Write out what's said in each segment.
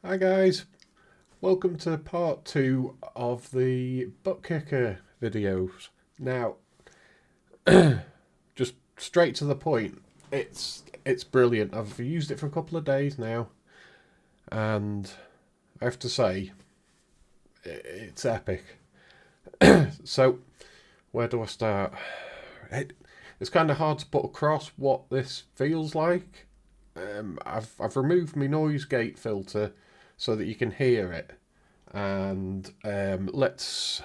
Hi guys, welcome to part 2 of the Buttkicker videos. Now, just straight to the point, it's brilliant. I've used it for a couple of days now, and I have to say, it's epic. So, where do I start? It's kind of hard to put across what this feels like. I've removed my noise gate filter so that you can hear it, and let's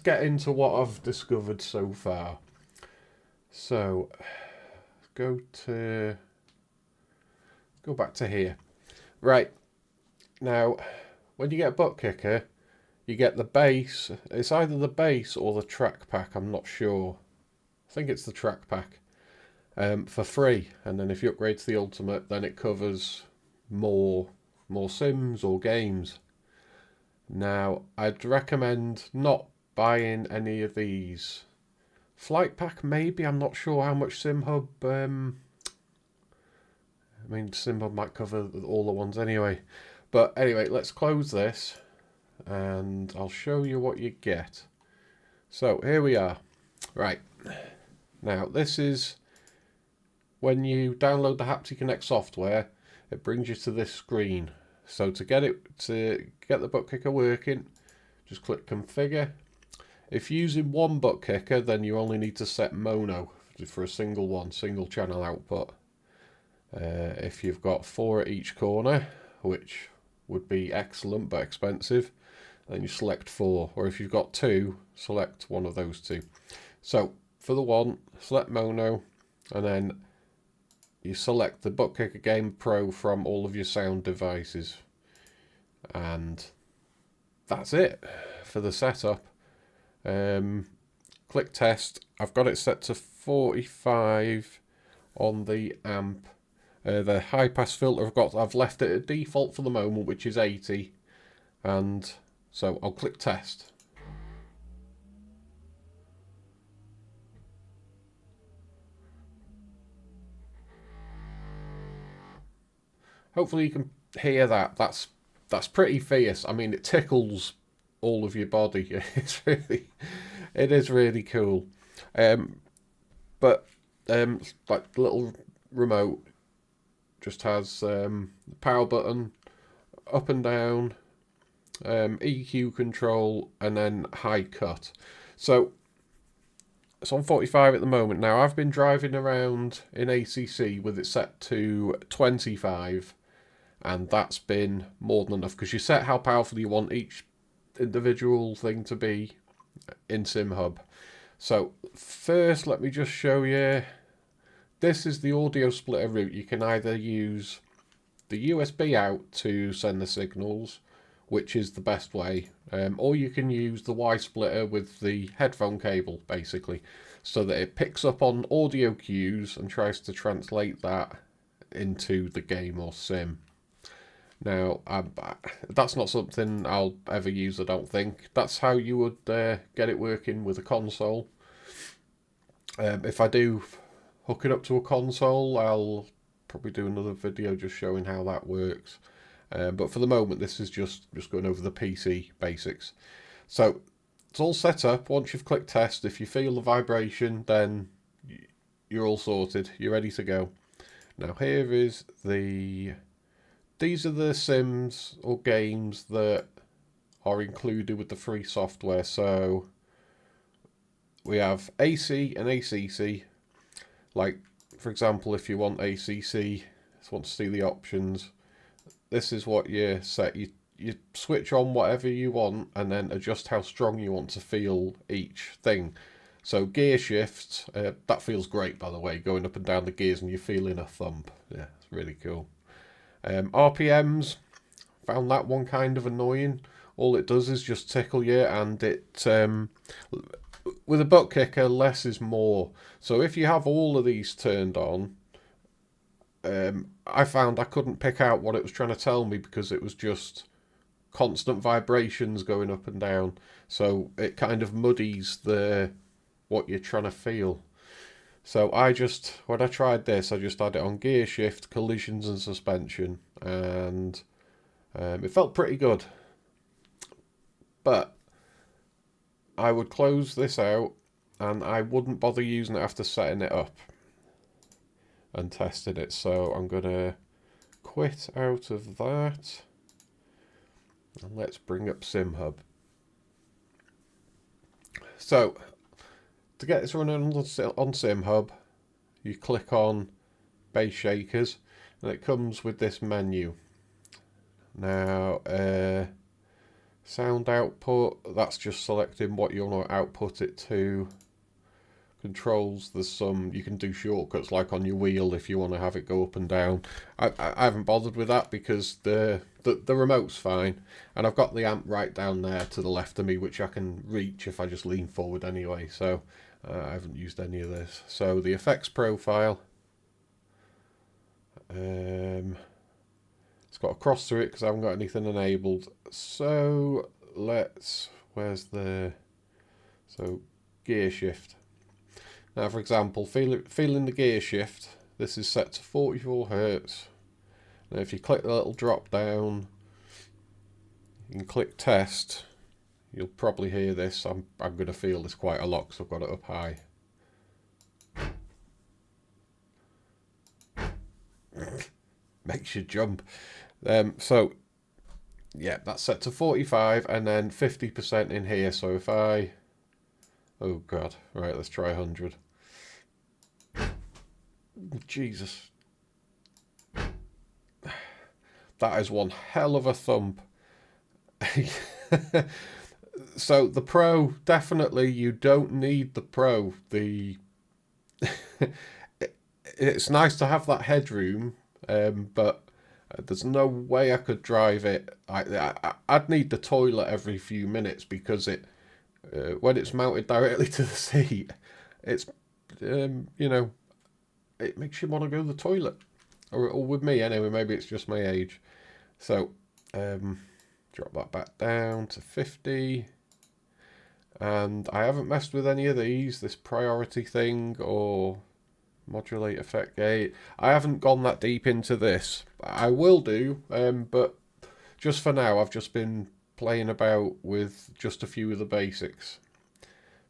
get into what I've discovered so far. So go to go back to here. Right, now, when you get a Buttkicker, you get the bass. It's either the bass or the track pack. I'm not sure. I think it's the track pack. For free, and then if you upgrade to the ultimate, then it covers more sims or games. Now, I'd recommend not buying any of these. Flight pack, maybe. I'm not sure how much Simhub. Simhub might cover all the ones anyway. But anyway, let's close this, and I'll show you what you get. So here we are. Right, now this is when you download the Haptic software. It brings you to this screen. So to get the Buttkicker working, just click configure. If you're using one Buttkicker, then you only need to set mono for a single channel output. If you've got 4 at each corner, which would be excellent but expensive, then you select 4. Or if you've got 2, select one of those 2. So for the one, select mono, and then you select the Buttkicker Game Pro from all of your sound devices. And that's it for the setup. Click test. I've got it set to 45 on the amp. The high pass filter I've left it at default for the moment, which is 80. And so I'll click test. Hopefully you can hear that. That's pretty fierce. I mean, it tickles all of your body. It is really cool. But like the little remote just has the power button, up and down, EQ control, and then high cut. So it's on 45 at the moment. Now I've been driving around in ACC with it set to 25. And that's been more than enough, because you set how powerful you want each individual thing to be in Simhub. So first, let me just show you. This is the audio splitter route. You can either use the USB out to send the signals, which is the best way, or you can use the Y splitter with the headphone cable, basically, so that it picks up on audio cues and tries to translate that into the game or sim. Now, that's not something I'll ever use, I don't think. That's how you would get it working with a console. If I do hook it up to a console, I'll probably do another video just showing how that works. But for the moment, this is just going over the PC basics. So it's all set up. Once you've clicked test, if you feel the vibration, then you're all sorted. You're ready to go. Now here is these are the sims or games that are included with the free software. So we have AC and ACC. Like, for example, if you want ACC, just want to see the options, this is what you set. You switch on whatever you want and then adjust how strong you want to feel each thing. So gear shifts, that feels great, by the way, going up and down the gears and you're feeling a thump. Yeah, it's really cool. RPMs, found that one kind of annoying. All it does is just tickle you, and it with a Buttkicker, less is more. So if you have all of these turned on, I found I couldn't pick out what it was trying to tell me, because it was just constant vibrations going up and down. So it kind of muddies what you're trying to feel. So when I tried this, I just had it on gear shift, collisions and suspension, and It felt pretty good, but I would close this out and I wouldn't bother using it after setting it up and testing it. So I'm going to quit out of that and let's bring up Simhub. So to get this running on Simhub, you click on Bass Shakers and it comes with this menu. Now sound output, that's just selecting what you want to output it to. Controls, there's some, you can do shortcuts like on your wheel if you want to have it go up and down. I haven't bothered with that because the remote's fine, and I've got the amp right down there to the left of me, which I can reach if I just lean forward anyway, so I haven't used any of this. So the effects profile, it's got a cross through it because I haven't got anything enabled. So let's, so gear shift. Now, for example, feeling the gear shift, this is set to 44 Hertz. Now, if you click the little drop down, you can click test. You'll probably hear this. I'm going to feel this quite a lot because I've got it up high. Makes you jump. So, yeah, that's set to 45 and then 50% in here. So if I... Oh, God. Right, let's try 100. Jesus. That is one hell of a thump. So the Pro, definitely you don't need the Pro. It's nice to have that headroom, but there's no way I could drive it. I'd need the toilet every few minutes because it when it's mounted directly to the seat, it's you know, it makes you want to go to the toilet. Or with me anyway, maybe it's just my age. So drop that back down to 50. And I haven't messed with any of these, this priority thing or modulate effect gate. I haven't gone that deep into this. I will do, but just for now I've just been playing about with just a few of the basics.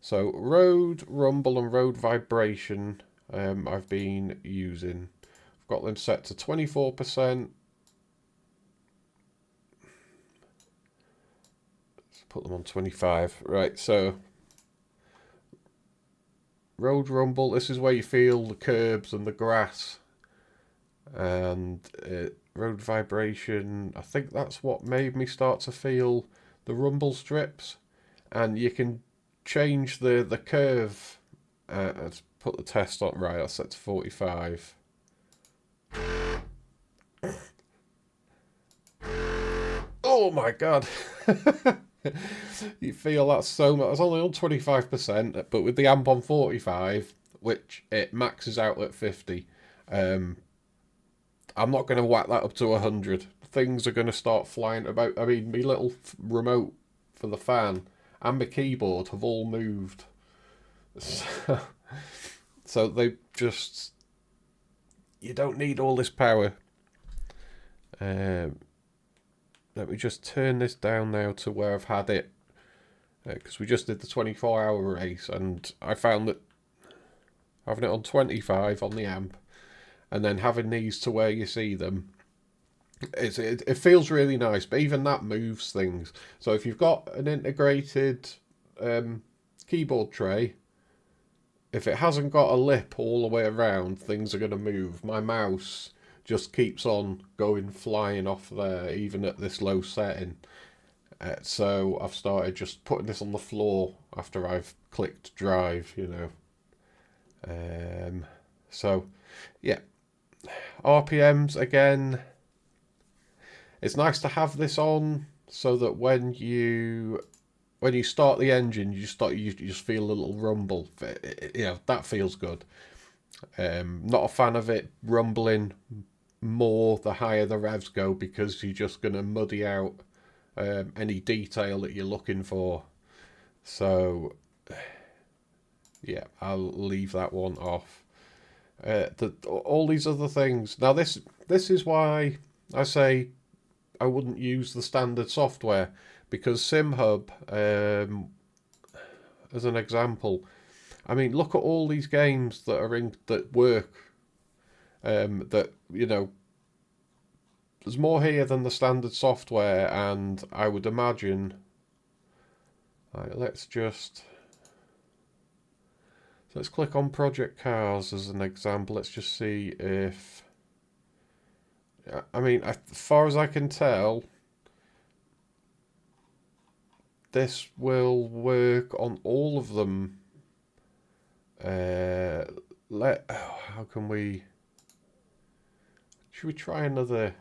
So road rumble and road vibration I've been using. I've got them set to 24%. Let's put them on 25. Right, so road rumble, this is where you feel the curbs and the grass. And road vibration, I think that's what made me start to feel the rumble strips. And you can change the curve. Let's put the test on. Right, that's set to 45. Oh my god. You feel that so much. It's only on 25%, but with the amp on 45, which it maxes out at 50, I'm not going to whack that up to 100. Things are going to start flying about. I mean, my little remote for the fan and my keyboard have all moved. So they just... You don't need all this power. Let me just turn this down now to where I've had it. Because we just did the 24-hour race and I found that having it on 25 on the amp and then having these to where you see them, it feels really nice, but even that moves things. So if you've got an integrated keyboard tray, if it hasn't got a lip all the way around, things are going to move. My mouse just keeps on going flying off there, even at this low setting. So I've started just putting this on the floor after I've clicked drive, you know. So, yeah. RPMs, again, it's nice to have this on so that when you start the engine, you just feel a little rumble. Yeah, that feels good. Not a fan of it rumbling more the higher the revs go, because you're just going to muddy out any detail that you're looking for. So yeah, I'll leave that one off. All these other things. Now this is why I say I wouldn't use the standard software, because Simhub, as an example, I mean, look at all these games that are that work. That, you know, there's more here than the standard software, and I would imagine. Right, let's click on Project Cars as an example. Let's just see if. I mean, as far as I can tell, this will work on all of them. How can we? Should we try another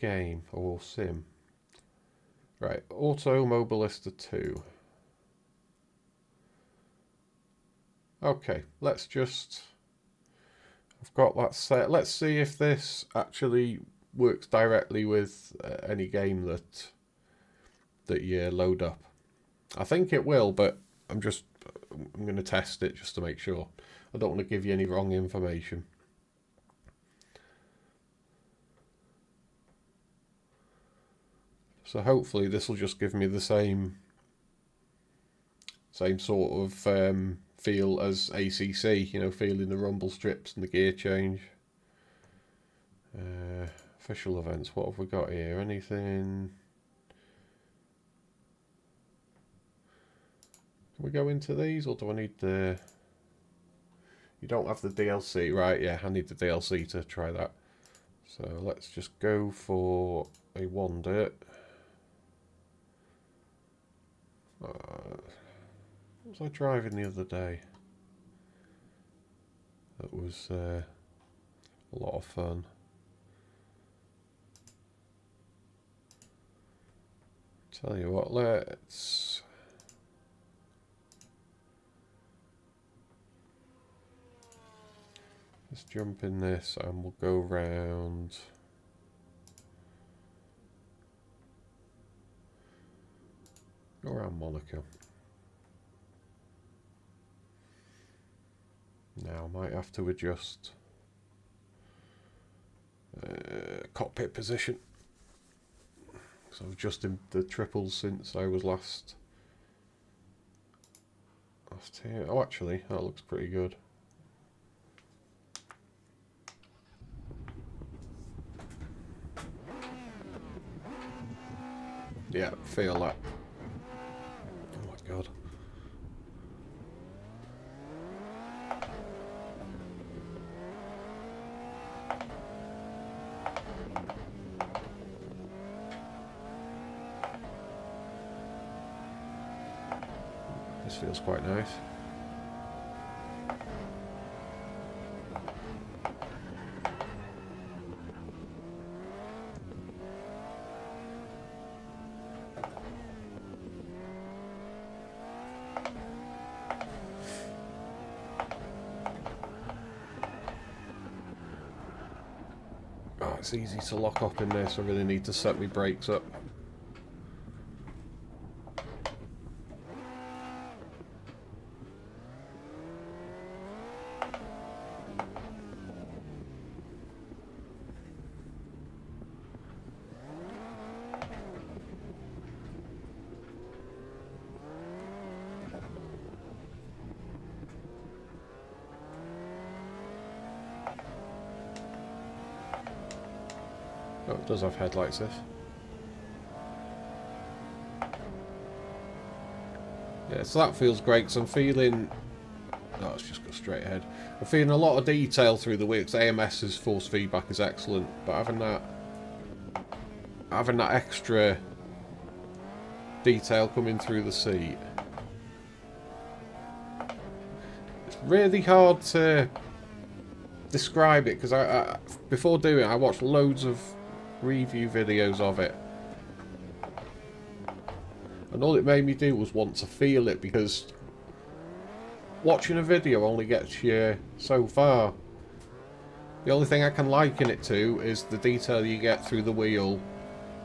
game or sim? Right, Automobilista 2. Okay, let's just. I've got that set. Let's see if this actually works directly with any game that you load up. I think it will, but I'm going to test it just to make sure. I don't want to give you any wrong information. So hopefully this will just give me the same sort of feel as ACC, you know, feeling the rumble strips and the gear change. Official events, what have we got here? Anything? Can we go into these, or do I need the... You don't have the DLC, right? Yeah, I need the DLC to try that. So let's just go for a wander. What was I driving the other day? That was a lot of fun. Tell you what, let's jump in this and we'll go round. Go around Monaco. Now I might have to adjust cockpit position. So I've adjusted the triples since I was last here. Oh, actually, that looks pretty good. Yeah, feel that. Oh my god. This feels quite nice. Oh, it's easy to lock up in this. I really need to set my brakes up. Oh, it does have headlights, this. Yeah, so that feels great, because I'm feeling... Oh, let's just go straight ahead. I'm feeling a lot of detail through the wheels. AMS's force feedback is excellent, but having that extra detail coming through the seat. It's really hard to describe it, because I before doing it, I watched loads of review videos of it, and all it made me do was want to feel it, because watching a video only gets you so far. The only thing I can liken it to is the detail you get through the wheel.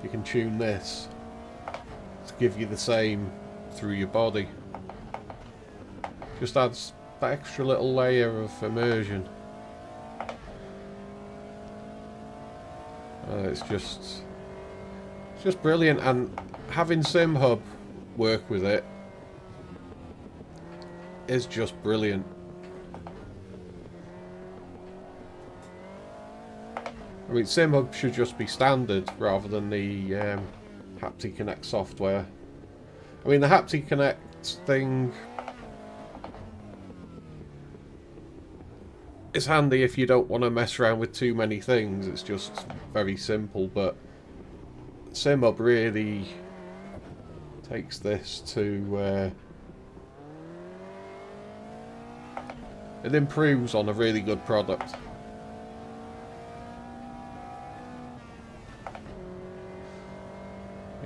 You can tune this to give you the same through your body. Just adds that extra little layer of immersion. It's just brilliant, and having Simhub work with it is just brilliant. I mean, Simhub should just be standard rather than the Haptic Connect software. I mean, the Haptic Connect thing is handy if you don't want to mess around with too many things. It's just very simple, but Simhub really takes this to... it improves on a really good product.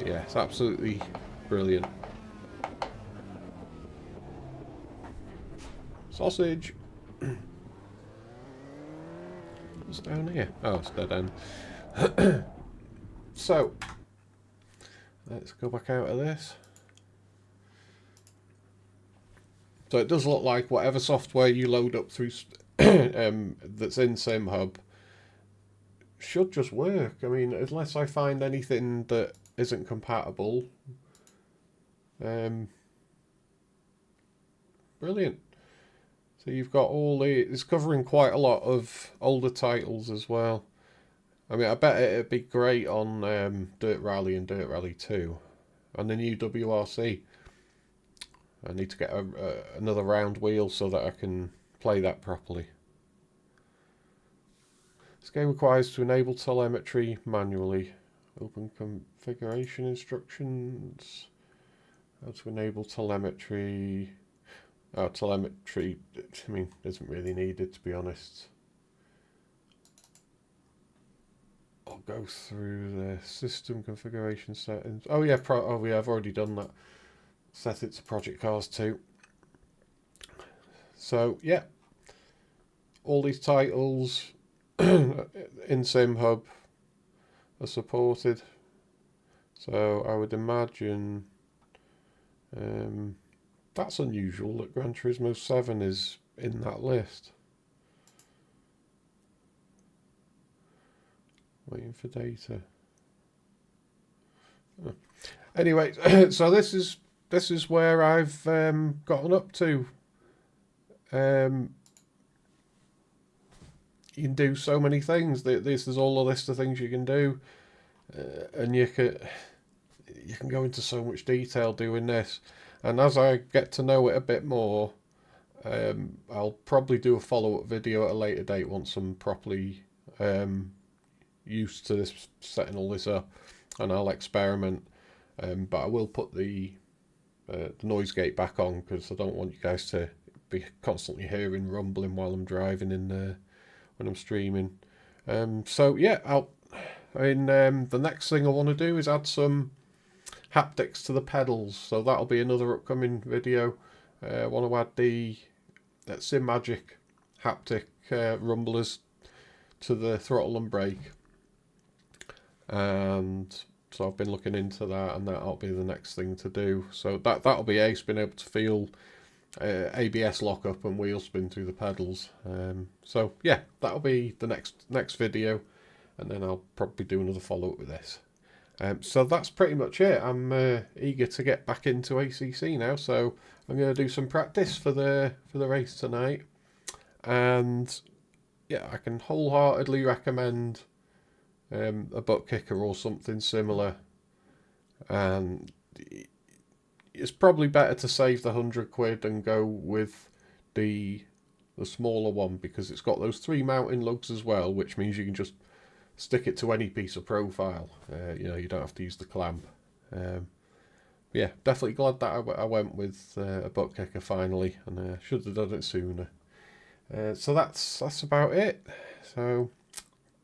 Yeah, it's absolutely brilliant. Sausage! What's down here? Oh, it's dead end. So, let's go back out of this. So it does look like whatever software you load up through that's in Simhub should just work. I mean, unless I find anything that isn't compatible. Brilliant. So you've got all the... it's covering quite a lot of older titles as well. I mean, I bet it'd be great on Dirt Rally and Dirt Rally 2. And the new WRC. I need to get another round wheel so that I can play that properly. This game requires to enable telemetry manually. Open configuration instructions. How to enable telemetry. Oh, telemetry, I mean, isn't really needed, to be honest. I'll go through the system configuration settings. Oh yeah, I've already done that. Set it to Project Cars 2. So yeah, all these titles in Simhub are supported. So I would imagine that's unusual that Gran Turismo 7 is in that list. Waiting for data. Oh. Anyway, so this is where I've gotten up to. You can do so many things. This is all a list of things you can do, and you can go into so much detail doing this. And as I get to know it a bit more, I'll probably do a follow-up video at a later date once I'm properly used to this, setting all this up, and I'll experiment. But I will put the noise gate back on because I don't want you guys to be constantly hearing rumbling while I'm driving when I'm streaming. So yeah, the next thing I want to do is add some haptics to the pedals, so that'll be another upcoming video. I want to add the SimMagic haptic rumblers to the throttle and brake, and so I've been looking into that, and that'll be the next thing to do. So that'll be ace, being able to feel ABS lockup and wheel spin through the pedals. So yeah, that'll be the next video, and then I'll probably do another follow-up with this. So that's pretty much it. I'm eager to get back into ACC now, so I'm going to do some practice for the race tonight. And yeah, I can wholeheartedly recommend a Buttkicker or something similar. And it's probably better to save the £100 and go with the smaller one, because it's got those 3 mounting lugs as well, which means you can just stick it to any piece of profile. You don't have to use the clamp. Yeah, definitely glad that I went with a Buttkicker finally, and should have done it sooner. So that's about it. So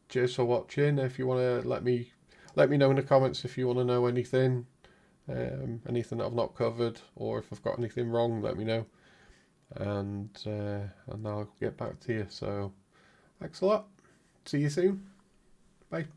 cheers for watching. If you want to let me know in the comments if you want to know anything that I've not covered, or if I've got anything wrong, let me know, and I'll get back to you. So thanks a lot. See you soon. Bye.